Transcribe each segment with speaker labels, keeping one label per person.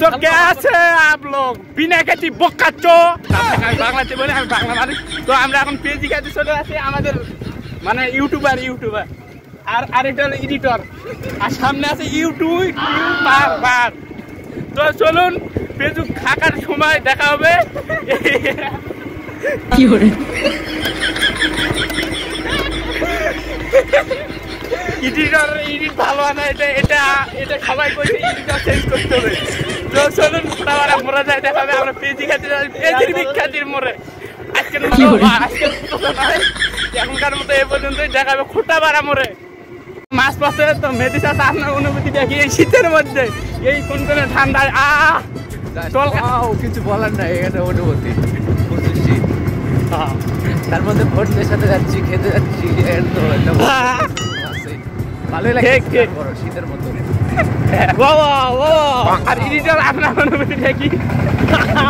Speaker 1: तो कैसे आप लोग बिना कहती बक्काचो বাংলাতে বলে আমি বাংলা মানুষ তো আমরা এখন পেজি কাছে চলে আসি আমাদের মানে ইউটিউবার আর আরেকটা হলো এডিটর আর সামনে আছে ইউটিউবার তো চলুন পেজু খাকার সময় দেখা হবে কি করে এডিট ভালো না এটা সবাই কইছে এডিটর চেঞ্জ করতে হবে তো চলুন পুরাবারা মোরা যায় দেখাবে আমরা পেজি খাতে পেজির বিখ্যাতির মোড়ে আজকের এখনকার মতো এই পর্যন্তই দেখাবে খুঁটাবাড়া মোড়ে মাছ পাশে তো মেদি চাষা আপনার অনুভূতি দেখি এই শীতের মধ্যে এই কোন ঠান্ডায়
Speaker 2: কিছু বলার নাই এখানে অনুভূতি প্রচুর শীত তার মধ্যে ভোটের সাথে যাচ্ছি খেতে যাচ্ছি ভালোই লাগে শীতের মতো
Speaker 1: আর এডিটর আপনার অনুভূতি দেখি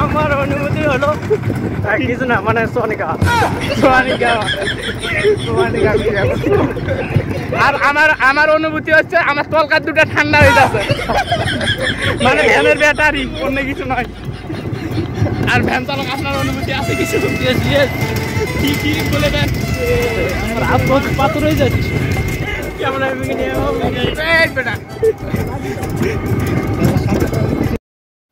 Speaker 1: আমার অনুভূতি হলো কিছু না মানে সোনিকা আর আমার অনুভূতি হচ্ছে আমার তলকার দুটো ঠান্ডা হয়ে যাচ্ছে মানে ভ্যানের ব্যাটারি অন্য কিছু নয় আর ভ্যান চালক আপনার অনুভূতি আছে কিছু কি বলে দেন আমার হাত পাথর হয়ে যাচ্ছে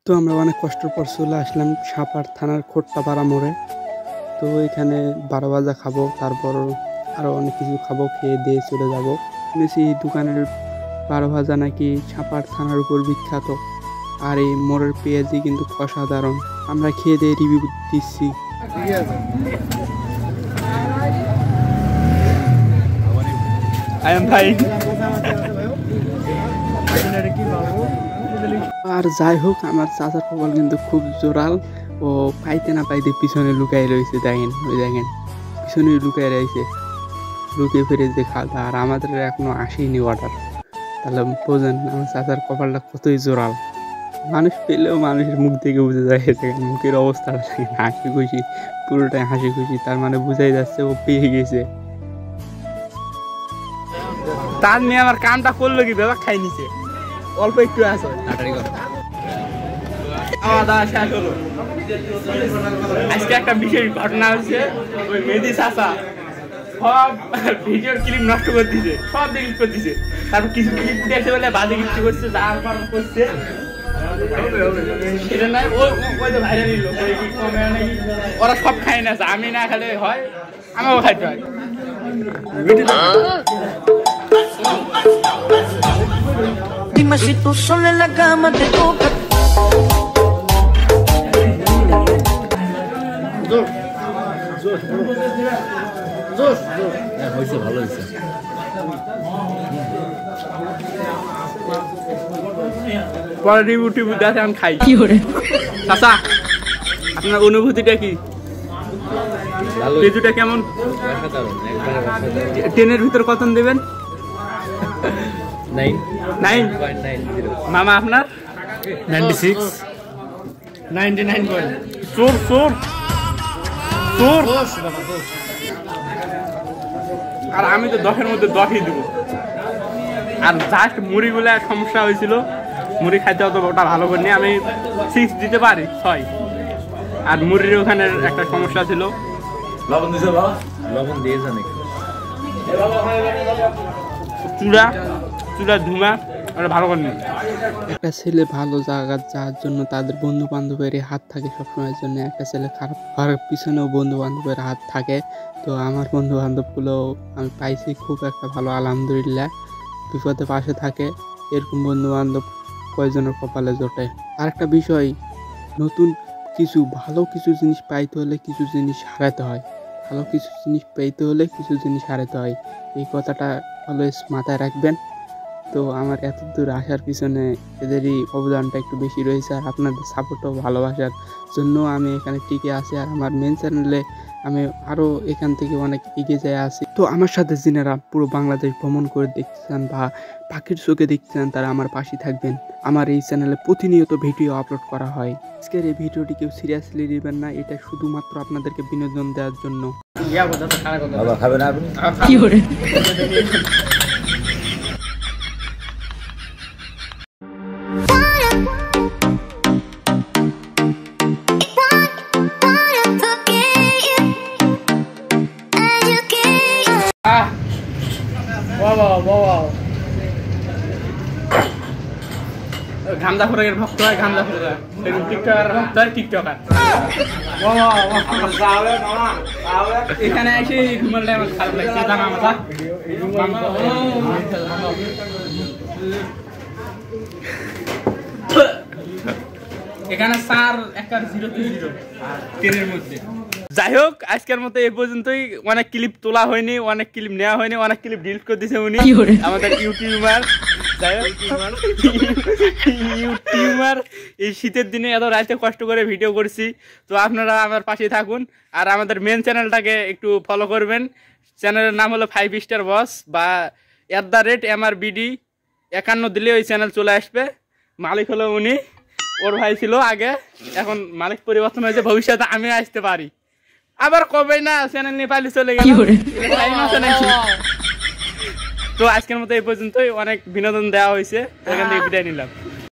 Speaker 3: তো আমরা অনেক কষ্টের পর চলে আসলাম সাপার থানার খোট্টাপাড়া মোড়ে তো এখানে 12 ভাজা খাবো তারপর আরো অনেক কিছু খাবো খেয়ে দিয়ে চলে যাবো শুনেছি এই দোকানের 12 ভাজা নাকি সাপার থানার উপর বিখ্যাত আর এই মোড়ের পেঁয়াজি কিন্তু অসাধারণ আমরা খেয়ে দিয়ে রিভিউ দিচ্ছি আর যাই হোক আমার চাচার কপাল কিন্তু খুব জোরাল ও পাইতে না পাইতে পিছনে লুকাই রয়েছে দেখেন পিছনে লুকাই রয়েছে লুকিয়ে ফিরে যে খাওয়া আর আমাদের এখনো আসেনি অর্ডার তাহলে বোঝেন আমার চাচার কপালটা কতই জোরাল মানুষ পেলেও মানুষের মুখ থেকে বুঝে যায় মুখের অবস্থাটা হাসি খুশি পুরোটাই হাসি খুশি তার মানে বুঝাই যাচ্ছে ও পেয়ে গেছে
Speaker 1: তার নিয়ে আমার কামটা করলো কি বাবা খাই নিছে অল্প একটু আছে শেষ হলো আজকে একটা বিশেষ ঘটনা হচ্ছে ওই মেদি চাচা সব ভিডিওর ক্লিপ নষ্ট করে দিছে সব ডিলিট করে দিছে তারপর কিছু ক্লিপ দেখে বলে বাজে কিছু করছে যা করছে সেটা নয় ওই তো ভাইরাল নিল ওরা সব খায় না আমি না খেলে হয় আমাকেও খাইতে হয়
Speaker 4: Dime si tú sola en la cama te toca.
Speaker 2: ভালো হয়েছে
Speaker 1: পরে রিভিউ টিভিউ দেখে আমি খাই কি করে চাচা আপনার অনুভূতিটা কি পেজুটা কেমন 10-এর ভিতর কত দেবেন 9.90 মামা আপনার
Speaker 2: 96
Speaker 1: 99 চোর আর আমি তো 10-এর মধ্যে 10ই দেবো আর জাস্ট মুড়িগুলা সমস্যা হয়েছিল মুড়ি খাইতে অত ওটা ভালো করে আমি 6 দিতে পারি 6 আর মুড়ির ওখানে একটা সমস্যা ছিল
Speaker 2: লবণ দিছে বাবা লবণ দিয়েছে নাকি চুলা ধুমা ওটা ভালো করে
Speaker 3: একটা ছেলে ভালো জায়গা যাওয়ার জন্য তাদের বন্ধু বান্ধবের হাত থাকে সবসময়ের জন্য একটা ছেলে খারাপ হওয়ার পিছনেও বন্ধু বান্ধবের হাত থাকে তো আমার বন্ধু বান্ধবগুলো আমি পাইছি খুব একটা ভালো আলহামদুলিল্লাহ বিপদে পাশে থাকে এরকম বন্ধু বান্ধব কয়জনের কপালে জোটে আর একটা বিষয় নতুন কিছু ভালো কিছু জিনিস পাইতে হলে কিছু জিনিস হারাতে হয় ভালো কিছু জিনিস পেতে হলে কিছু জিনিস হারাতে হয় এই কথাটা অলওয়েজ মাথায় রাখবেন তো আমার এত দূর আসার পিছনে এদেরই অবদানটা একটু বেশি রয়েছে আর আপনাদের সাপোর্ট ও ভালোবাসার জন্য আমি এখানে টিকে আছি আর আমার মেন চ্যানেলে আমি আরও এখান থেকে অনেক এগিয়ে যায় আছি তো আমার সাথে যিনারা পুরো বাংলাদেশ ভ্রমণ করে দেখতে চান বা পাখির চোখে দেখতে চান তারা আমার পাশে থাকবেন আমার এই চ্যানেলে প্রতিনিয়ত ভিডিও আপলোড করা হয় আজকের এই ভিডিওটি কেউ সিরিয়াসলি নেবেন না এটা শুধুমাত্র আপনাদেরকে বিনোদন দেওয়ার জন্য
Speaker 2: খাবেন আপনি
Speaker 1: গাঞ্জা খোরের ভক্ত হয় গাঞ্জা খোরের, এরকম টিকটকার ভক্ত হয় টিকটকার। এখানে এসে ঘুমালে আমার খারাপ লাগছে, জানা মাথা এখানে 4-1-0-0 ট্রেনের মধ্যে। যাই হোক আজকের মতো এই পর্যন্তই। অনেক ক্লিপ তোলা হয়নি, অনেক ক্লিপ নেওয়া হয়নি, অনেক ক্লিপ ডিলিট করে দিয়েছে উনি আমাদের ইউটিউবার। যাই হোক ইউটিউবার এই শীতের দিনে এত রাতে কষ্ট করে ভিডিও করছি, তো আপনারা আমার পাশে থাকুন আর আমাদের মেন চ্যানেলটাকে একটু ফলো করবেন। চ্যানেলের নাম হলো 5 স্টার বস বা @MRBD 51 দিলে ওই চ্যানেল চলে আসবে। মালিক হলো উনি, ওর ভাই ছিল আগে, এখন মালিক পরিবর্তন হয়েছে, ভবিষ্যতে আমি আসতে পারি। আবার কবে না চ্যানেল নেপালি চলে গেল। তো আজকের মতো এই পর্যন্তই, অনেক বিনোদন দেওয়া হয়েছে, এখান থেকে বিদায় নিলাম।